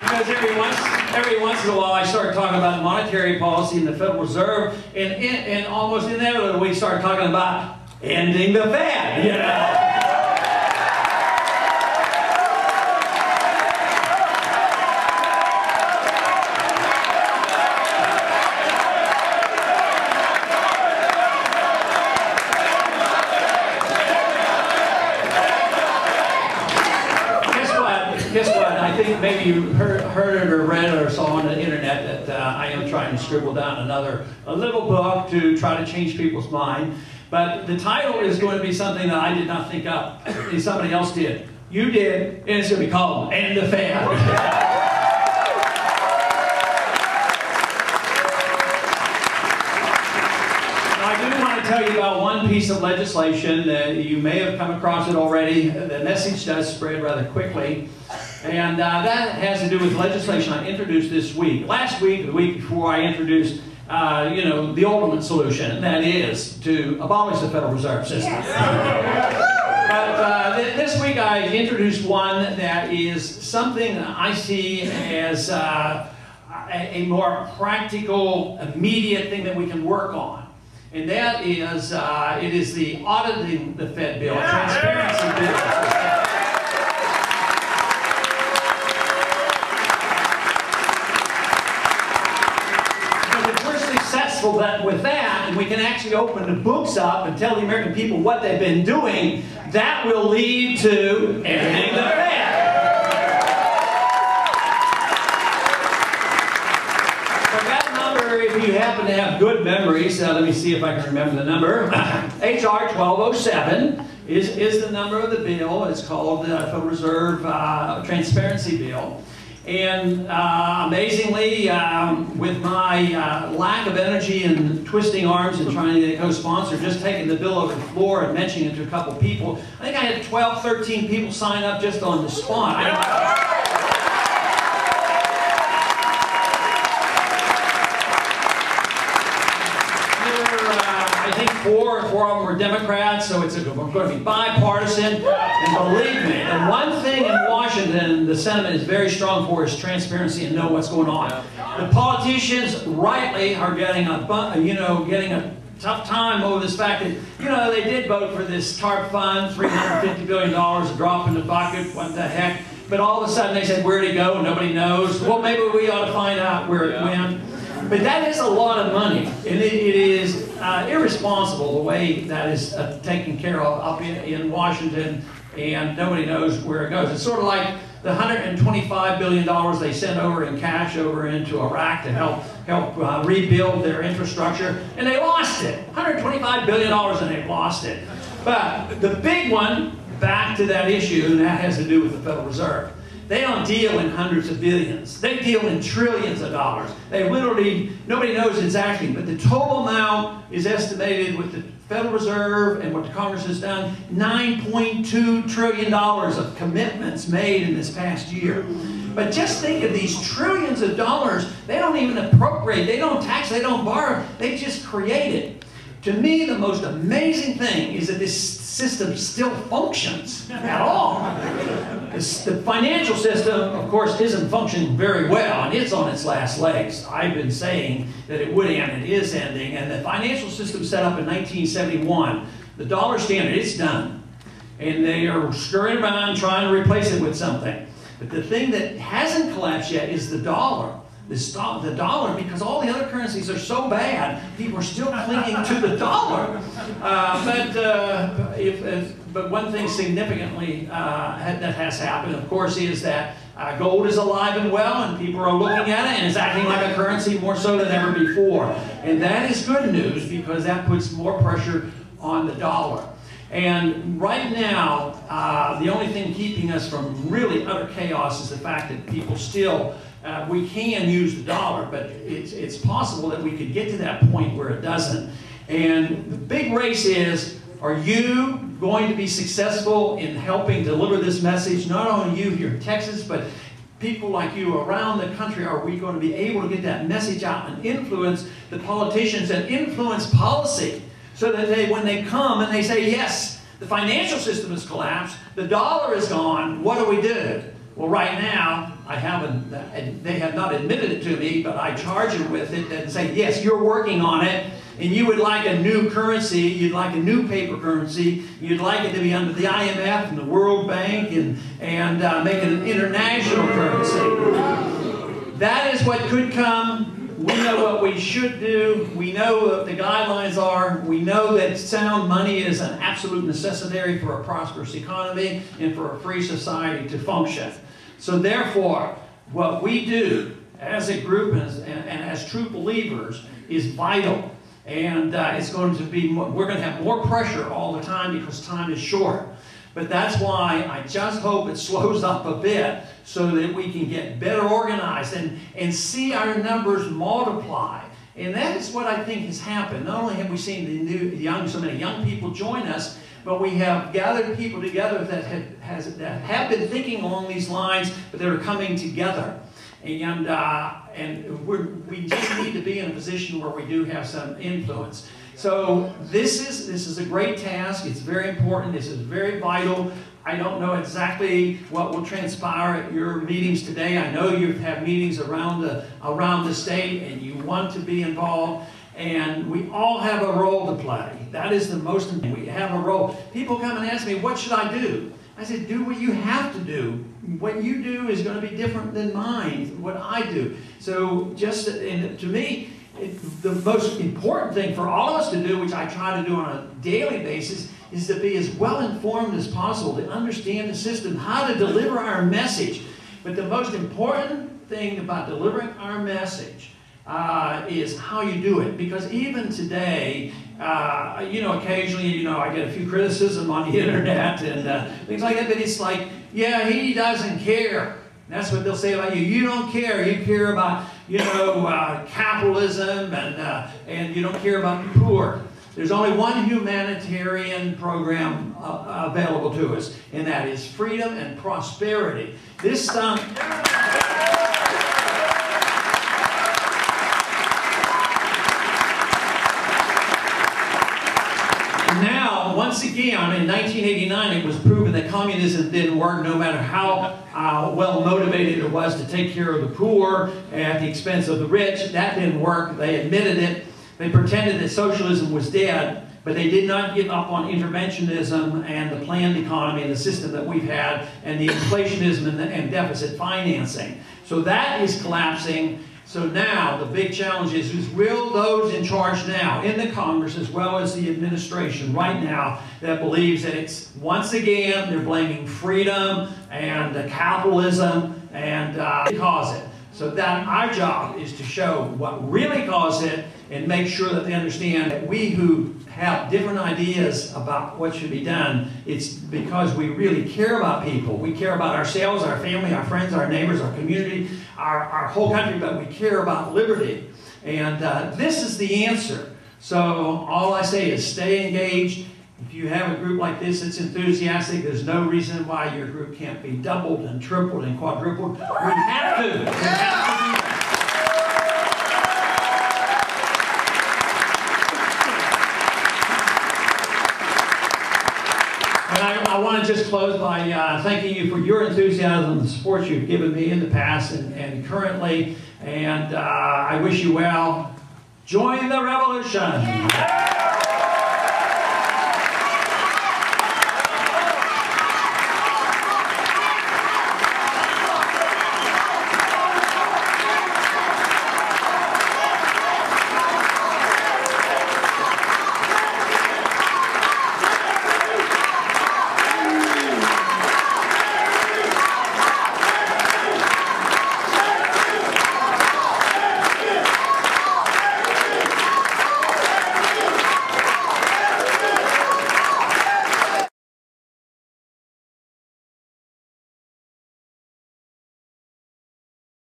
Because every once in a while I start talking about monetary policy and the Federal Reserve, and almost inevitably we start talking about ending the Fed, you know. Guess what? I think maybe you heard it or read it or saw on the internet that I am trying to scribble down a little book to try to change people's mind. But the title is going to be something that I did not think up. Somebody else did. You did, and it's going to be called End the Fed. Tell you about one piece of legislation that you may have come across it already. The message does spread rather quickly, and that has to do with legislation I introduced this week. Last week, the week before, I introduced the ultimate solution, and that is to abolish the Federal Reserve System. But this week I introduced one that is something that I see as a more practical, immediate thing that we can work on. And that is, it is the auditing the Fed bill, transparency bill. Because if we're successful with that, and we can actually open the books up and tell the American people what they've been doing, that will lead to ending the Fed. If you happen to have good memories, let me see if I can remember the number. H.R. 1207 is the number of the bill. It's called the Federal Reserve Transparency Bill. And amazingly, with my lack of energy and twisting arms and trying to get a co-sponsor, just taking the bill over the floor and mentioning it to a couple people, I think I had 12, 13 people sign up just on the spot. Four of them were Democrats, so it's going to be bipartisan. And believe me, the one thing in Washington the sentiment is very strong for is transparency and know what's going on. The politicians rightly are getting a tough time over this fact that, they did vote for this TARP fund, $350 billion, a drop in the bucket, what the heck. But all of a sudden they said, where'd it go? Nobody knows. Well, maybe we ought to find out where it went. But that is a lot of money, and it is irresponsible the way that is taken care of up in Washington, and nobody knows where it goes. It's sort of like the $125 billion they sent over in cash over into Iraq to help rebuild their infrastructure, and they lost it. $125 billion and they lost it. But the big one, back to that issue, and that has to do with the Federal Reserve. They don't deal in hundreds of billions. They deal in trillions of dollars. They literally, nobody knows exactly, but the total amount is estimated with the Federal Reserve and what the Congress has done, $9.2 trillion of commitments made in this past year. But just think of these trillions of dollars. They don't even appropriate, they don't tax, they don't borrow, they just create it. To me, the most amazing thing is that this system still functions at all. The financial system, of course, isn't functioning very well, and it's on its last legs. I've been saying that it would end, it is ending, and the financial system set up in 1971, the dollar standard, it's done. And they are scurrying around trying to replace it with something. But the thing that hasn't collapsed yet is the dollar. The dollar, because all the other currencies are so bad, people are still clinging to the dollar. But one thing significantly that has happened, of course, is that gold is alive and well, and people are looking at it, and it's acting like a currency more so than ever before. And that is good news, because that puts more pressure on the dollar. And right now, the only thing keeping us from really utter chaos is the fact that people still, we can use the dollar, but it's possible that we could get to that point where it doesn't. And the big race is, are you going to be successful in helping deliver this message? Not only you here in Texas, but people like you around the country. Are we going to be able to get that message out and influence the politicians and influence policy so that when they come and they say, yes, the financial system has collapsed, the dollar is gone, what do we do? Well, right now, I haven't, they have not admitted it to me, but I charge them with it and say, yes, you're working on it, and you would like a new currency, you'd like a new paper currency, you'd like it to be under the IMF and the World Bank and make it an international currency. That is what could come. We know what we should do. We know what the guidelines are. We know that sound money is an absolute necessity for a prosperous economy and for a free society to function. So therefore, what we do as a group and as true believers is vital. And it's going to be, we're going to have more pressure all the time because time is short. But that's why I just hope it slows up a bit so that we can get better organized and see our numbers multiply. And that is what I think has happened. Not only have we seen so many young people join us, but we have gathered people together that have been thinking along these lines, but they're coming together. And we just need to be in a position where we do have some influence. So this is a great task. It's very important. This is very vital. I don't know exactly what will transpire at your meetings today. I know you have meetings around the state, and you want to be involved. And we all have a role to play. That is the most important. We have a role. People come and ask me, what should I do? I said, do what you have to do. What you do is going to be different than mine, what I do. So just, and to me, the most important thing for all of us to do, which I try to do on a daily basis, is to be as well informed as possible, to understand the system, how to deliver our message. But the most important thing about delivering our message is how you do it. Because even today, occasionally, I get a few criticism on the internet and things like that, but it's like, yeah, he doesn't care. That's what they'll say about you. You don't care. You care about, capitalism and you don't care about the poor. There's only one humanitarian program available to us, and that is freedom and prosperity. This Now, once again, in 1989, it was proven that communism didn't work, no matter how well motivated it was to take care of the poor at the expense of the rich. That didn't work. They admitted it. They pretended that socialism was dead, but they did not give up on interventionism and the planned economy and the system that we've had, and the inflationism and deficit financing. So that is collapsing. So now the big challenge is will those in charge now in the Congress as well as the administration right now that believes that it's once again they're blaming freedom and capitalism and cause it. So that our job is to show what really caused it and make sure that they understand that we who have different ideas about what should be done, it's because we really care about people. We care about ourselves, our family, our friends, our neighbors, our community, our whole country, but we care about liberty. And this is the answer. So all I say is stay engaged. If you have a group like this that's enthusiastic, there's no reason why your group can't be doubled and tripled and quadrupled. We have to. We have to do that. I want to just close by thanking you for your enthusiasm and the support you've given me in the past and currently. And I wish you well. Join the revolution.